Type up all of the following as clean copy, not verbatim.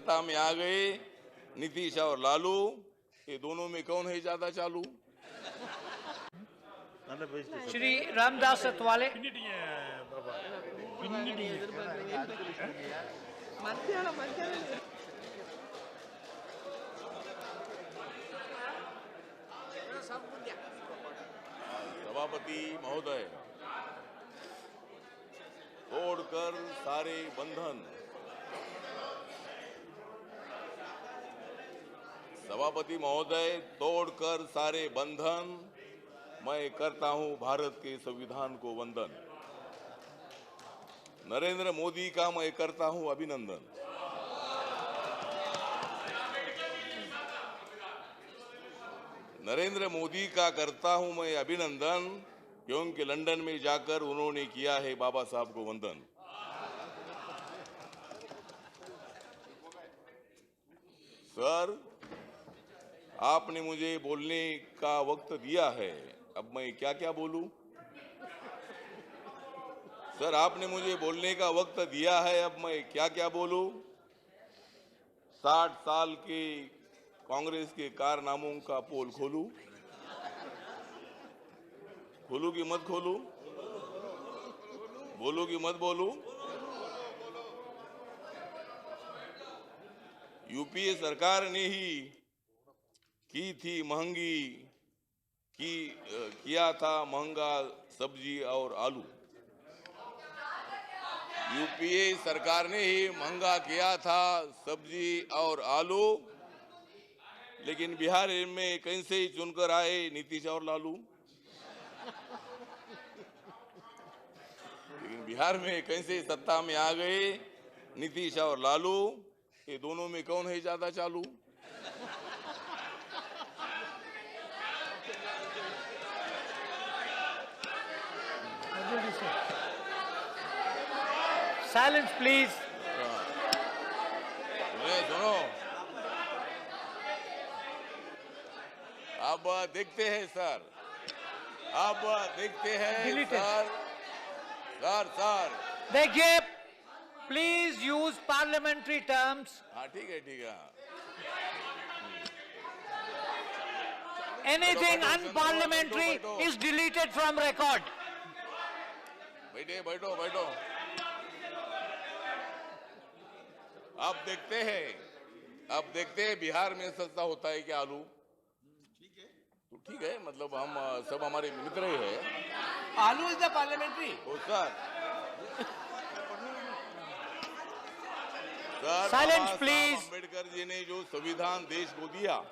सत्ता में आ गए नीतीश और लालू, ये दोनों में कौन है ज्यादा चालू? श्री रामदास अथवाले। सभापति महोदय, तोड़कर सारे बंधन। सभापति महोदय, तोड़कर सारे बंधन, मैं करता हूं भारत के संविधान को वंदन। नरेंद्र मोदी का मैं करता हूं अभिनंदन। नरेंद्र मोदी का करता हूं मैं अभिनंदन, क्योंकि लंदन में जाकर उन्होंने किया है बाबा साहब को वंदन। सर, आपने मुझे बोलने का वक्त दिया है, अब मैं क्या क्या बोलूं? सर, आपने मुझे बोलने का वक्त दिया है, अब मैं क्या क्या बोलूं? 60 साल के कांग्रेस के कारनामों का पोल खोलूं? खोलूं कि मत खोलूं? बोलूं कि मत बोलूं? यूपीए सरकार ने ही की थी महंगी, किया था महंगा सब्जी और आलू। यूपीए सरकार ने ही महंगा किया था सब्जी और आलू, लेकिन बिहार में कैसे ही चुनकर आए नीतीश और लालू। लेकिन बिहार में कैसे सत्ता में आ गए नीतीश और लालू, ये दोनों में कौन है ज्यादा चालू? Silence please. सुनो, अब देखते हैं सर, अब देखते हैं सर। सर देखिए, प्लीज यूज पार्लियामेंट्री टर्म्स। हाँ, ठीक है, ठीक है। Anything unparliamentary is deleted from record. बैठो बैठो बैठो। अब देखते हैं बिहार में सस्ता होता है क्या आलू? तो ठीक है, मतलब हम सब हमारे मित्र ही है। आलू is the parliamentary. Oh sir, silence please. Ambedkar ji ने जो संविधान देश को दिया,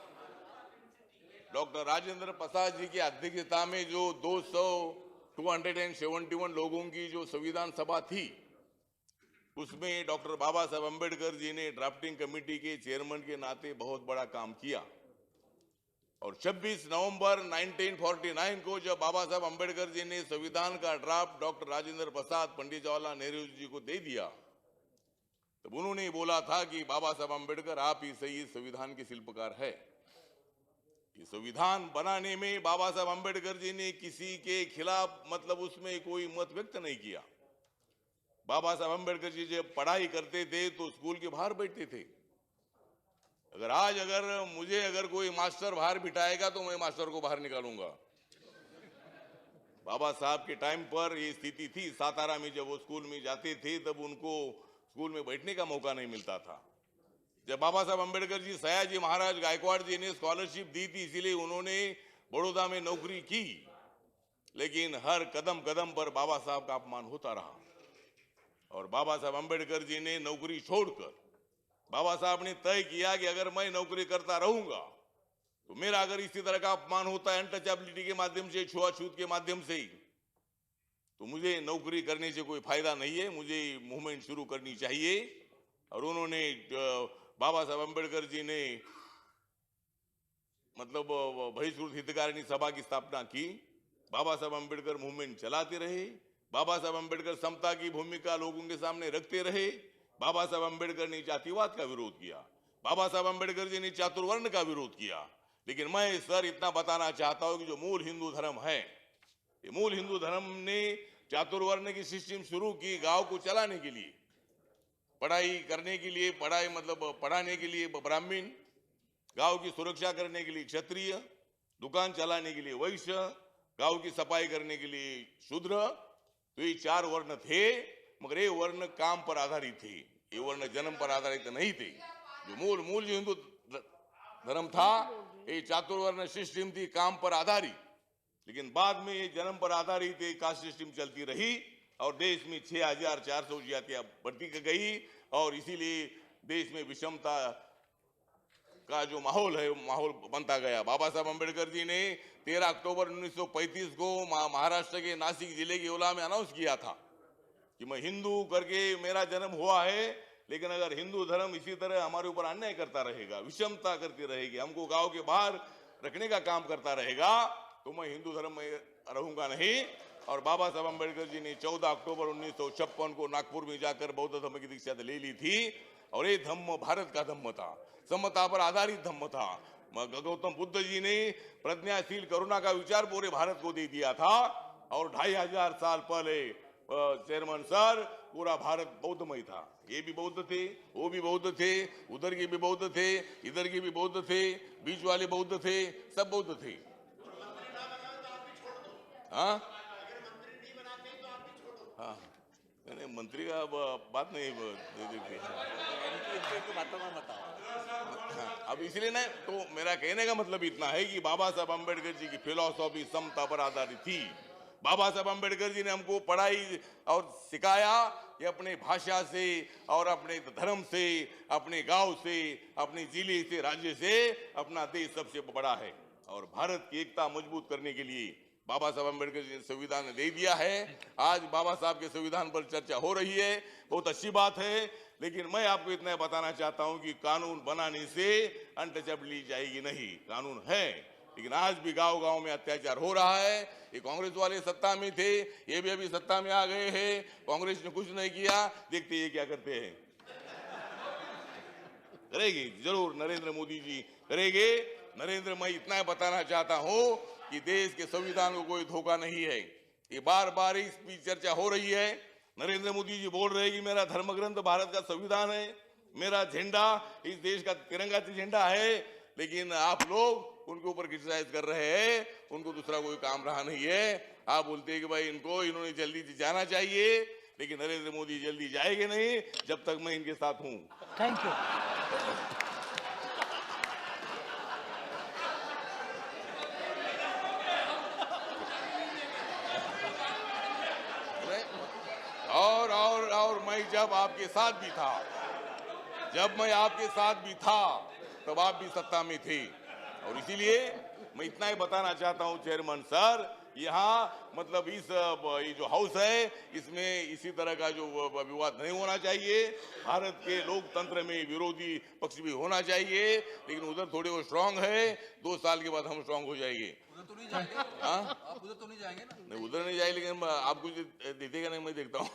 डॉक्टर राजेंद्र प्रसाद जी की अध्यक्षता में जो 271 लोगों की जो संविधान सभा थी, उसमें डॉक्टर बाबा साहब अम्बेडकर जी ने ड्राफ्टिंग कमेटी के चेयरमैन के नाते बहुत बड़ा काम किया। और 26 नवंबर 1949 को जब बाबा साहब अम्बेडकर जी ने संविधान का ड्राफ्ट डॉक्टर राजेंद्र प्रसाद, पंडित जवाहरलाल नेहरू जी को दे दिया, तब उन्होंने बोला था कि बाबा साहब अम्बेडकर, आप ही सही संविधान के शिल्पकार है। ये संविधान बनाने में बाबा साहब अम्बेडकर जी ने किसी के खिलाफ, मतलब उसमें कोई मत व्यक्त नहीं किया। बाबा साहब अम्बेडकर जी जब पढ़ाई करते थे तो स्कूल के बाहर बैठते थे। अगर मुझे कोई मास्टर बाहर बिठाएगा तो मैं मास्टर को बाहर निकालूंगा। बाबा साहब के टाइम पर ये स्थिति थी। सातारा में जब वो स्कूल में जाते थे तब उनको स्कूल में बैठने का मौका नहीं मिलता था। जब बाबा साहब अम्बेडकर जी, सयाजी महाराज गायकवाड़ जी ने स्कॉलरशिप दी थी, इसीलिए उन्होंने बड़ौदा में नौकरी की। लेकिन हर कदम कदम पर बाबा साहब का अपमान होता रहा और बाबा साहब अम्बेडकर जी ने नौकरी छोड़कर, बाबा साहब ने तय किया कि अगर मैं नौकरी करता रहूंगा तो मेरा अगर इसी तरह का अपमान होता है अनटचेबिलिटी के माध्यम से, छुआछूत के माध्यम से, तो मुझे नौकरी करने से कोई फायदा नहीं है, मुझे मूवमेंट शुरू करनी चाहिए। और उन्होंने, बाबा साहब अम्बेडकर जी ने मतलब बहिष्कृत हितकारिणी सभा की स्थापना की। बाबा साहब अम्बेडकर मूवमेंट चलाते रहे। बाबा साहब अम्बेडकर समता की भूमिका लोगों के सामने रखते रहे। बाबा साहब अम्बेडकर ने जातिवाद का विरोध किया। बाबा साहब अम्बेडकर जी ने चातुर्वर्ण का विरोध किया। लेकिन मैं सर इतना बताना चाहता हूं कि जो मूल हिंदू धर्म है, ये मूल हिंदू धर्म ने चातुर्वर्ण की सिस्टम शुरू की गांव को चलाने के लिए। पढ़ाई करने के लिए, पढ़ाई मतलब पढ़ाने के लिए ब्राह्मण, गांव की सुरक्षा करने के लिए क्षत्रिय, दुकान चलाने के लिए वैश्य, गांव की सफाई करने के लिए शूद्र। तो ये 4 वर्ण थे, मगर ये वर्ण काम पर आधारित थे, ये वर्ण जन्म पर आधारित नहीं थे। जो मूल जो हिंदू धर्म था, ये चातुर्वर्ण सिस्टम थी, काम पर आधारित। लेकिन बाद में ये जन्म पर आधारित एक कास्ट सिस्टम चलती रही और देश में 6400 जातियां बढ़ती गई और इसीलिए देश में विषमता का जो माहौल है, माहौल बनता गया। बाबा साहब अम्बेडकर जी ने 13 अक्टूबर 1935 को महाराष्ट्र के नासिक जिले के ओला में अनाउंस किया था कि मैं हिंदू करके मेरा जन्म हुआ है, लेकिन अगर हिंदू धर्म इसी तरह हमारे ऊपर अन्याय करता रहेगा, विषमता करती रहेगी, हमको गांव के बाहर रखने का काम करता रहेगा, तो मैं हिंदू धर्म में रहूंगा नहीं। और बाबा साहब अम्बेडकर जी ने 14 अक्टूबर 1956 को नागपुर में जाकर बौद्ध धर्म की दीक्षा ले ली थी और ये धम्म भारत का धम्म था, समता पर आधारित धम्म था। गौतम बुद्ध जी ने प्रज्ञाशील करुणा का विचार पूरे भारत को दे दिया था और 2500 साल पहले चेयरमैन सर पूरा भारत बौद्धमय था। ये भी बौद्ध थे, वो भी बौद्ध थे, उधर के भी बौद्ध थे, इधर के भी बौद्ध थे, बीच वाले बौद्ध थे, सब बौद्ध थे। हाँ हाँ, नहीं मंत्री का बात नहीं देखते। अब इसलिए ना, तो मेरा कहने का मतलब इतना है कि बाबा साहब अम्बेडकर जी की फिलॉसफी समता पर आधारित थी। बाबा साहब अम्बेडकर जी ने हमको पढ़ाई और सिखाया कि अपने भाषा से और अपने धर्म से, अपने गांव से, अपने जिले से, राज्य से अपना देश सबसे बड़ा है। और भारत की एकता मजबूत करने के लिए बाबा साहब अम्बेडकर जी ने संविधान दे दिया है। आज बाबा साहब के संविधान पर चर्चा हो रही है, बहुत अच्छी बात है। लेकिन मैं आपको इतना बताना चाहता हूं कि कानून बनाने से अनटचेबिलिटी जाएगी नहीं। कानून है, लेकिन आज भी गांव गांव में अत्याचार हो रहा है। ये कांग्रेस वाले सत्ता में थे, ये भी अभी सत्ता में आ गए हैं, कांग्रेस ने कुछ नहीं किया, देखते ये क्या करते हैं। करेगी जरूर नरेंद्र मोदी जी करेंगे। नरेंद्र, मैं इतना बताना चाहता हूं कि देश के संविधान को कोई धोखा नहीं है। ये बार बार इस पर चर्चा हो रही है। नरेंद्र मोदी जी बोल रहे हैं कि मेरा धर्म ग्रंथ भारत का संविधान है, मेरा झंडा इस देश का तिरंगा झंडा है, लेकिन आप लोग उनके ऊपर क्रिटिसाइज कर रहे हैं, उनको दूसरा कोई काम रहा नहीं है। आप बोलते हैं कि भाई इन्होंने जल्दी जाना चाहिए, लेकिन नरेंद्र मोदी जल्दी जाएंगे नहीं जब तक मैं इनके साथ हूं। Thank you. और मैं जब आपके साथ भी था, जब मैं आपके साथ भी था तब आप भी सत्ता में थे। और इसीलिए मैं इतना ही बताना चाहता हूं चेयरमैन सर, यहाँ मतलब ये जो हाउस है इसमें इसी तरह का जो विवाद नहीं होना चाहिए। भारत के लोकतंत्र में विरोधी पक्ष भी होना चाहिए, लेकिन उधर थोड़े वो स्ट्रांग है। 2 साल के बाद हम स्ट्रांग हो जाएंगे। उधर तो नहीं जाएंगे, आप उधर तो नहीं जाएंगे ना? नहीं, उधर नहीं जाएंगे, लेकिन आप कुछ देखेगा नहीं, मैं देखता हूँ।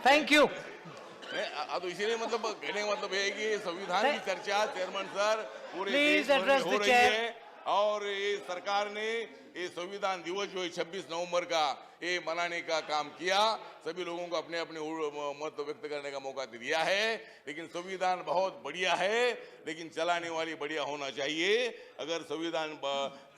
Thank you. तो इसीलिए मतलब कहने का मतलब है कि संविधान की चर्चा चेयरमैन सर पूरे Please देश भर में address हो the रही chair. है। और ये सरकार ने ये संविधान दिवस जो है 26 नवंबर का ये मनाने का काम किया। सभी लोगों को अपने अपने मत व्यक्त करने का मौका दिया है। लेकिन संविधान बहुत बढ़िया है, लेकिन चलाने वाली बढ़िया होना चाहिए। अगर संविधान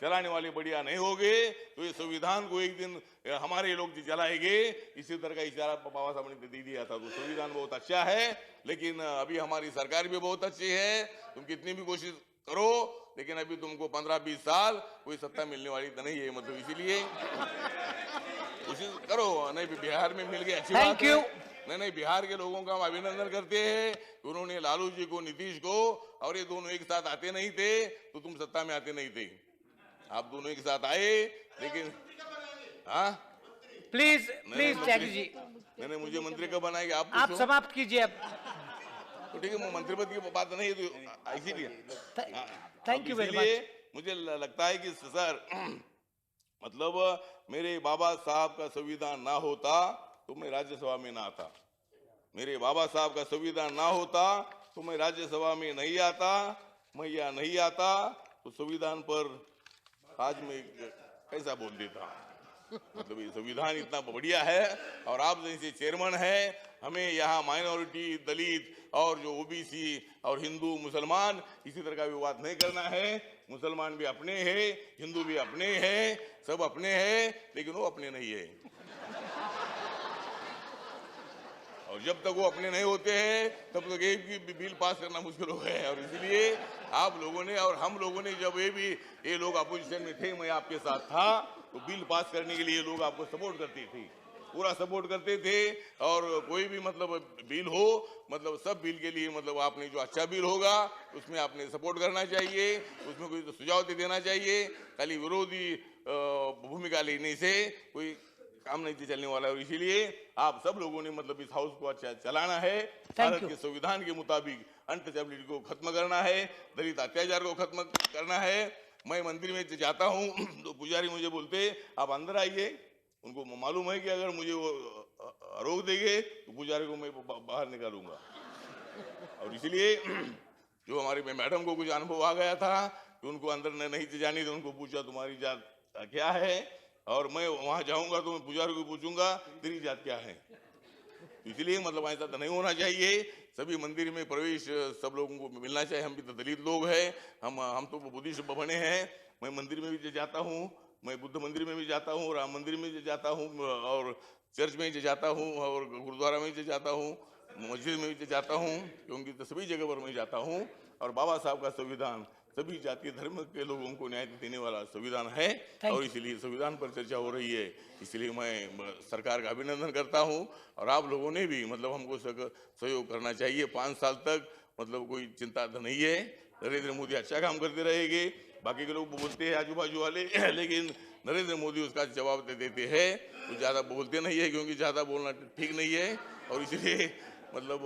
चलाने वाले बढ़िया नहीं होंगे तो ये संविधान को एक दिन हमारे लोग चलाएंगे। इसी तरह का इशारा बाबा साहब ने दे दिया था। तो संविधान बहुत अच्छा है, लेकिन अभी हमारी सरकार भी बहुत अच्छी है। तुम कितनी भी कोशिश करो, लेकिन अभी तुमको 15-20 साल कोई सत्ता मिलने वाली तो नहीं है। मतलब इसीलिए कोशिश करो। नहीं, बिहार में मिल गई, अच्छी बात है। नहीं, बिहार के लोगों का हम अभिनंदन करते हैं। उन्होंने लालू जी को, नीतीश को, और ये दोनों एक साथ आते नहीं थे तो तुम सत्ता में आते नहीं थे। आप दोनों एक साथ आए, लेकिन हाँ प्लीज त्यागी जी। नहीं, मुझे मंत्री कब बनाएंगे आप समाप्त कीजिए अब। तो ठीक है, मंत्री पद की बात नहीं है तो इसीलिए थैंक यू वेरी मच। मुझे लगता है कि सर मतलब मेरे बाबा साहब का संविधान ना होता तो मैं राज्यसभा में ना आता। मेरे बाबा साहब का संविधान ना होता तो मैं राज्यसभा में नहीं आता, मैं यहाँ नहीं आता। तो संविधान पर आज मैं कैसा बोल देता। मतलब ये संविधान इतना बढ़िया है और आप जैसे चेयरमैन है, हमें यहाँ माइनॉरिटी, दलित और जो ओबीसी और हिंदू मुसलमान इसी तरह का विवाद नहीं करना है। मुसलमान भी अपने हैं, हिंदू भी अपने हैं, सब अपने हैं, लेकिन वो अपने नहीं है। और जब तक वो अपने नहीं होते हैं तब तक एक भी बिल पास करना मुश्किल हो गया है। और इसलिए आप लोगों ने और हम लोगों ने जब ये लोग अपोजिशन में थे, मैं आपके साथ था, तो बिल पास करने के लिए लोग आपको सपोर्ट करते थे, पूरा सपोर्ट करते थे। और कोई भी मतलब बिल हो, मतलब सब बिल के लिए मतलब आपने जो अच्छा बिल होगा उसमें आपने सपोर्ट करना चाहिए, उसमें कोई तो सुझाव दे देना चाहिए। खाली विरोधी भूमिका लेने से कोई काम नहीं चलने वाला है। और इसीलिए आप सब लोगों ने मतलब इस हाउस को अच्छा चलाना है, भारत के संविधान के मुताबिक अनटचेबिलिटी को खत्म करना है, दलित अत्याचार को खत्म करना है। मैं मंदिर में जाता हूँ तो पुजारी मुझे बोलते आप अंदर आइए, उनको मालूम है कि अगर मुझे वो रोक देंगे तो पुजारी को मैं बाहर निकालूंगा। और इसलिए जो हमारी मैडम को कुछ अनुभव आ गया था कि उनको अंदर नहीं जानी, तो उनको पूछा तुम्हारी जात क्या है, और मैं वहां जाऊंगा तो मैं पुजारी को पूछूंगा तेरी जात क्या है। इसलिए मतलब ऐसा तो नहीं होना चाहिए। सभी मंदिर में प्रवेश सब लोगों को मिलना चाहिए। हम भी तो दलित लोग हैं, हम तो बुद्धिस्ट बने हैं। मैं मंदिर में भी जाता हूँ, मैं बुद्ध मंदिर में भी जाता हूँ, राम मंदिर में भी जाता हूँ, और चर्च में भी जाता हूँ, और गुरुद्वारा में भी जाता हूँ, मस्जिद में भी जाता हूँ, क्योंकि तो सभी जगह पर मैं जाता हूँ। और बाबा साहब का संविधान सभी जातीय धर्म के लोगों को न्याय देने वाला संविधान है, और इसीलिए संविधान पर चर्चा हो रही है। इसलिए मैं सरकार का अभिनंदन करता हूं, और आप लोगों ने भी मतलब हमको सहयोग करना चाहिए। 5 साल तक मतलब कोई चिंता तो नहीं है, नरेंद्र मोदी अच्छा काम करते रहेंगे। बाकी के लोग बोलते हैं आजू बाजू वाले, लेकिन नरेंद्र मोदी उसका जवाब दे देते हैं। वो ज़्यादा बोलते नहीं है, क्योंकि ज़्यादा बोलना ठीक नहीं है। और इसलिए मतलब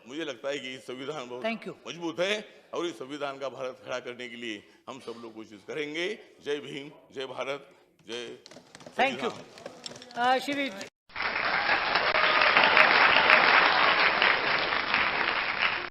मुझे लगता है कि संविधान बहुत मजबूत है, और इस संविधान का भारत खड़ा करने के लिए हम सब लोग कोशिश करेंगे। जय भीम, जय भारत, जय थैंक यू श्री